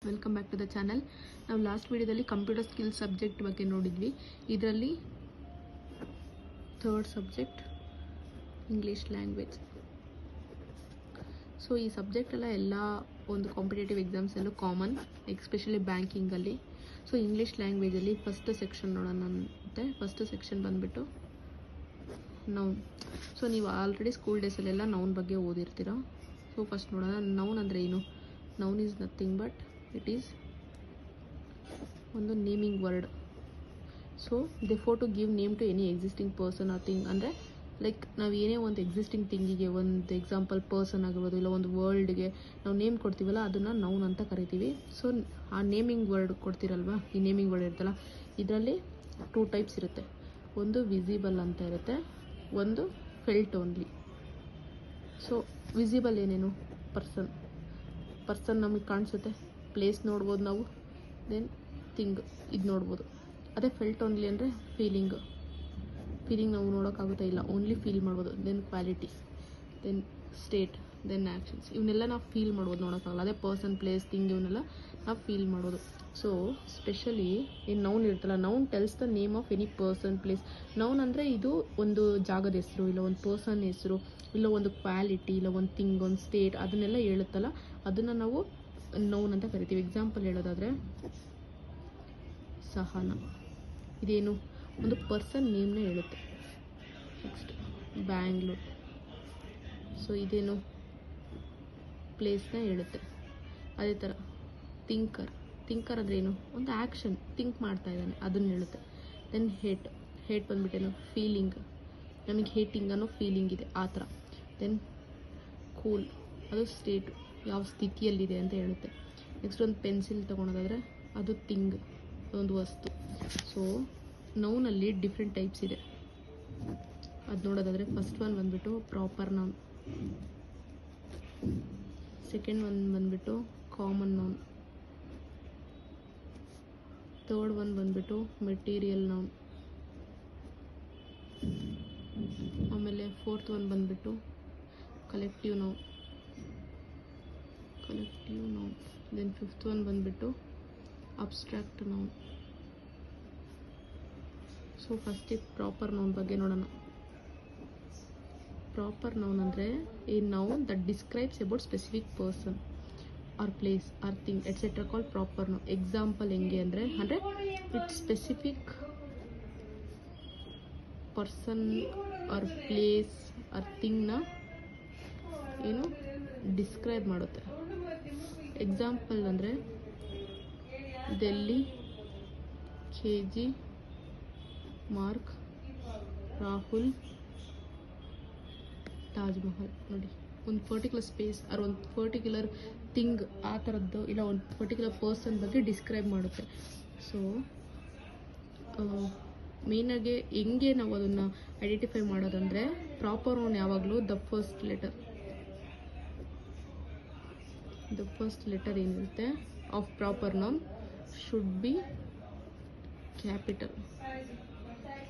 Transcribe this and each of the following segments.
Welcome back to the channel. ನಾವು last ವಿಡಿಯೋದಲ್ಲಿ computer skills subject ಬಗ್ಗೆ ನೋಡಿದ್ವಿ. ಇದರಲ್ಲಿ third subject English language. So ಈ ಸಬ್ಜೆಕ್ಟ್ ಎಲ್ಲ ಒಂದು ಕಾಂಪಿಟೇಟಿವ್ ಎಕ್ಸಾಮ್ಸಲ್ಲೂ ಕಾಮನ್, ಎಸ್ಪೆಷಲಿ ಬ್ಯಾಂಕಿಂಗಲ್ಲಿ. ಸೊ ಇಂಗ್ಲೀಷ್ ಲ್ಯಾಂಗ್ವೇಜಲ್ಲಿ ಫಸ್ಟ್ ಸೆಕ್ಷನ್ ನೋಡೋಣ ಅಂತೆ. ಫಸ್ಟ್ ಸೆಕ್ಷನ್ ಬಂದುಬಿಟ್ಟು ನೌನ್. ಸೊ ನೀವು ಆಲ್ರೆಡಿ ಸ್ಕೂಲ್ ಡೇಸಲ್ಲೆಲ್ಲ ನೌನ್ ಬಗ್ಗೆ ಓದಿರ್ತೀರ. ಸೊ ಫಸ್ಟ್ ನೋಡೋಣ, ನೌನ್ ಅಂದರೆ ಏನು. Noun is nothing but it is ಒಂದು naming word. So therefore to give name to any existing person or thing. ಅಂದರೆ ಲೈಕ್ ನಾವು ಏನೇ ಒಂದು ಎಕ್ಸಿಸ್ಟಿಂಗ್ ಥಿಂಗಿಗೆ ಒಂದು ಎಕ್ಸಾಂಪಲ್ ಪರ್ಸನ್ ಆಗಿರ್ಬೋದು, ಇಲ್ಲ ಒಂದು ವರ್ಲ್ಡ್ಗೆ ನಾವು ನೇಮ್ ಕೊಡ್ತೀವಲ್ಲ, ಅದನ್ನು ನೌನ್ ಅಂತ ಕರಿತೀವಿ. ಸೊ ಆ ನೇಮಿಂಗ್ ವರ್ಡ್ ಕೊಡ್ತೀರಲ್ವ, ಈ ನೇಮಿಂಗ್ ವರ್ಡ್ ಇರುತ್ತಲ್ಲ, ಇದರಲ್ಲಿ 2 ಟೈಪ್ಸ್ ಇರುತ್ತೆ. ಒಂದು ವಿಸಿಬಲ್ ಅಂತ ಇರುತ್ತೆ, ಒಂದು ಫೆಲ್ಟ್ ಓನ್ಲಿ. ಸೊ ವಿಸಿಬಲ್ ಏನೇನು, ಪರ್ಸನ್ ನಮಗೆ ಕಾಣಿಸುತ್ತೆ, ಪ್ಲೇಸ್ ನೋಡ್ಬೋದು ನಾವು, ದೆನ್ ಥಿಂಗ್ ಇದು ನೋಡ್ಬೋದು. ಅದೇ ಫೆಲ್ಟ್ ಓನ್ಲಿ ಅಂದರೆ ಫೀಲಿಂಗ್ ನಾವು ನೋಡೋಕ್ಕಾಗುತ್ತೆ ಇಲ್ಲ, ಓನ್ಲಿ ಫೀಲ್ ಮಾಡ್ಬೋದು. Then quality, then state, then actions, ಇವನ್ನೆಲ್ಲ ನಾವು ಫೀಲ್ ಮಾಡ್ಬೋದು, ನೋಡೋಕ್ಕಾಗಲ್ಲ. ಅದೇ ಪರ್ಸನ್, ಪ್ಲೇಸ್, ಥಿಂಗ್ ಇವನ್ನೆಲ್ಲ ನಾವು ಫೀಲ್ ಮಾಡೋದು. ಸೊ ಸ್ಪೆಷಲಿ ಏನು ನೌನ್ ಇರುತ್ತಲ್ಲ, noun tells the name of any person, place. Noun ಅಂದರೆ ಇದು ಒಂದು ಜಾಗದ ಹೆಸರು, ಇಲ್ಲ ಒಂದು ಪರ್ಸನ್ ಹೆಸರು, ಇಲ್ಲ ಒಂದು ಕ್ವಾಲಿಟಿ, ಇಲ್ಲ ಒಂದು ಥಿಂಗ್, ಒಂದು ಸ್ಟೇಟ್, ಅದನ್ನೆಲ್ಲ ಹೇಳುತ್ತಲ್ಲ, ಅದನ್ನು ನಾವು ನೌನ್ ಅಂತ ಕರಿತೀವಿ. ಎಕ್ಸಾಂಪಲ್ ಹೇಳೋದಾದರೆ ಸಹನ, ಇದೇನು ಒಂದು ಪರ್ಸನ್ ನೇಮ್ನ ಹೇಳುತ್ತೆ. ನೆಕ್ಸ್ಟ್ ಬ್ಯಾಂಗ್ಳೂರ್, ಸೊ ಇದೇನು ಪ್ಲೇಸ್ನ ಹೇಳುತ್ತೆ. ಅದೇ ಥರ ಥಿಂಕರ್ ಅಂದರೆ ಏನು, ಒಂದು ಆ್ಯಕ್ಷನ್, ಥಿಂಕ್ ಮಾಡ್ತಾ ಇದ್ದಾನೆ, ಅದನ್ನು ಹೇಳುತ್ತೆ. ದೆನ್ ಹೇಟ್ ಬಂದ್ಬಿಟ್ಟೇನು, ಫೀಲಿಂಗ್, ನಮಗೆ ಹೇಟಿಂಗ್ ಅನ್ನೋ ಫೀಲಿಂಗ್ ಇದೆ, ಆ ಥರ. ದೆನ್ ಕೂಲ್, ಅದು ಸ್ಟೇಟು, ಯಾವ ಸ್ಥಿತಿಯಲ್ಲಿದೆ ಅಂತ ಹೇಳುತ್ತೆ. ನೆಕ್ಸ್ಟ್ ಒಂದು ಪೆನ್ಸಿಲ್ ತೊಗೊಳೋದಾದರೆ ಅದು ಥಿಂಗ್, ಒಂದು ವಸ್ತು. ಸೊ ನೌನಲ್ಲಿ ಡಿಫ್ರೆಂಟ್ ಟೈಪ್ಸ್ ಇದೆ, ಅದು ನೋಡೋದಾದರೆ ಫಸ್ಟ್ ಒನ್ ಬಂದುಬಿಟ್ಟು ಪ್ರಾಪರ್ ನೌನ್, ಸೆಕೆಂಡ್ ಒನ್ ಬಂದುಬಿಟ್ಟು ಕಾಮನ್ ನೌನ್, ಥರ್ಡ್ ಒನ್ ಬಂದುಬಿಟ್ಟು ಮೆಟೀರಿಯಲ್ ನೌನ್, ಆಮೇಲೆ ಫೋರ್ತ್ ಒನ್ ಬಂದುಬಿಟ್ಟು collective noun, then fifth one ಬಂದುಬಿಟ್ಟು ಅಬ್ಸ್ಟ್ರಾಕ್ಟ್ ನೌನ್. ಸೊ ಫಸ್ಟಿಗೆ ಪ್ರಾಪರ್ ನೌನ್ ಬಗ್ಗೆ ನೋಡೋಣ. ಪ್ರಾಪರ್ ನೌನ್ ಅಂದರೆ a noun that describes about specific person or place or thing etcetera call proper noun. Example ಹೆಂಗೆ ಅಂದರೆ it specific person or place or ಥಿಂಗ್ನ ಏನು describe ಮಾಡುತ್ತೆ. ಎಕ್ಸಾಂಪಲ್ ಅಂದರೆ ಡೆಲ್ಲಿ, KG, ಮಾರ್ಕ್, ರಾಹುಲ್, ತಾಜ್ ಮಹಲ್. ನೋಡಿ, ಒಂದು ಪರ್ಟಿಕ್ಯುಲರ್ ಸ್ಪೇಸ್ ಆರ್ ಒಂದು ಪರ್ಟಿಕ್ಯುಲರ್ ಥಿಂಗ್, ಆ ಥರದ್ದು, ಇಲ್ಲ ಒಂದು ಪರ್ಟಿಕ್ಯುಲರ್ ಪರ್ಸನ್ ಬಗ್ಗೆ ಡಿಸ್ಕ್ರೈಬ್ ಮಾಡುತ್ತೆ. ಸೊ ಮೇಯ್ನಾಗಿ ಹೆಂಗೆ ನಾವು ಅದನ್ನು ಐಡೆಂಟಿಫೈ ಮಾಡೋದಂದರೆ, ಪ್ರಾಪರ್ ನೌನ್ ಯಾವಾಗಲೂ ದ ಫಸ್ಟ್ ಲೆಟರ್ ಏನಿರುತ್ತೆ of proper noun should be capital.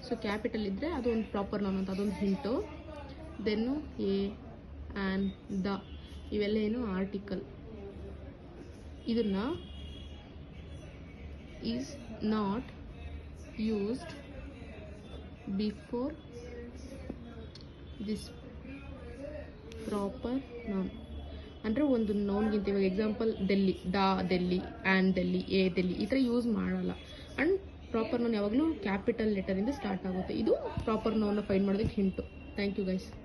So capital ಇದ್ದರೆ ಅದು ಒಂದು ಪ್ರಾಪರ್ ನೌನ್ ಅಂತ, ಅದೊಂದು ಹಿಂಟು. ದೆನ್ನು ಎ, ಆ್ಯನ್, ದ, ಇವೆಲ್ಲ ಏನು ಆರ್ಟಿಕಲ್. ಇದನ್ನು is not used before this proper noun. ಅಂದರೆ ಒಂದು ನೌನ್ಗಿಂತ, ಇವಾಗ example Delhi, Delhi, an Delhi, a Delhi, ಈ ಥರ ಯೂಸ್ ಮಾಡಲ್ಲ. ಆ್ಯಂಡ್ ಪ್ರಾಪರ್ ನೌನ್ ಯಾವಾಗಲೂ ಕ್ಯಾಪಿಟಲ್ ಲೆಟರಿಂದ ಸ್ಟಾರ್ಟ್ ಆಗುತ್ತೆ. ಇದು ಪ್ರಾಪರ್ ನೌನ್ನ ಫೈಂಡ್ ಮಾಡೋದಕ್ಕೆ ಹಿಂಟು. Thank you guys.